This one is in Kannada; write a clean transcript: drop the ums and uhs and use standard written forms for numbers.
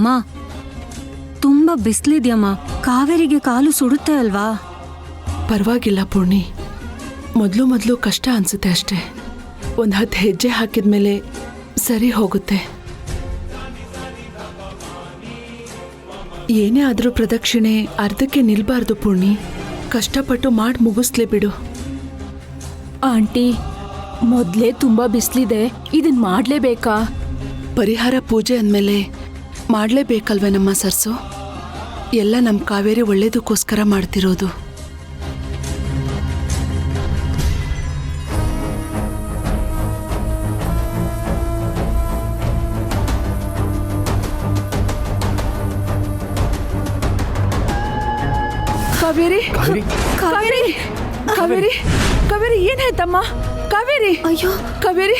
ಅಮ್ಮ ತುಂಬಾ ಬಿಸಿಲಿದ್ಯಮ್ಮ, ಕಾವೇರಿಗೆ ಕಾಲು ಸುಡುತ್ತೆ ಅಲ್ವಾ? ಪರವಾಗಿಲ್ಲ ಪೂರ್ಣಿ, ಮೊದಲು ಕಷ್ಟ ಅನ್ಸುತ್ತೆ ಅಷ್ಟೇ. ಒಂದು 10 ಹೆಜ್ಜೆ ಹಾಕಿದ್ಮೇಲೆ ಸರಿ ಹೋಗುತ್ತೆ. ಏನೇ ಆದರೂ ಪ್ರದಕ್ಷಿಣೆ ಅರ್ಧಕ್ಕೆ ನಿಲ್ಬಾರ್ದು ಪೂರ್ಣಿ. ಕಷ್ಟಪಟ್ಟು ಮಾಡಿ ಮುಗಿಸ್ಲೇ ಬಿಡು. ಆಂಟಿ, ಮೊದಲೇ ತುಂಬಾ ಬಿಸಿಲಿದೆ, ಇದನ್ ಮಾಡ್ಲೇಬೇಕಾ? ಪರಿಹಾರ ಪೂಜೆ ಅಂದಮೇಲೆ ಮಾಡಲೇಬೇಕಲ್ವೇ ನಮ್ಮ ಸರ್ಸು? ಎಲ್ಲ ನಮ್ಮ ಕಾವೇರಿ ಒಳ್ಳೇದಕ್ಕೋಸ್ಕರ ಮಾಡ್ತಿರೋದು. ಕಾವೇರಿ ಕಾವೇರಿ ಕಾವೇರಿ ಕಾವೇರಿ ಏನಾಯ್ತಮ್ಮ? ಕಾವೇರಿ, ಅಯ್ಯೋ ಕಾವೇರಿ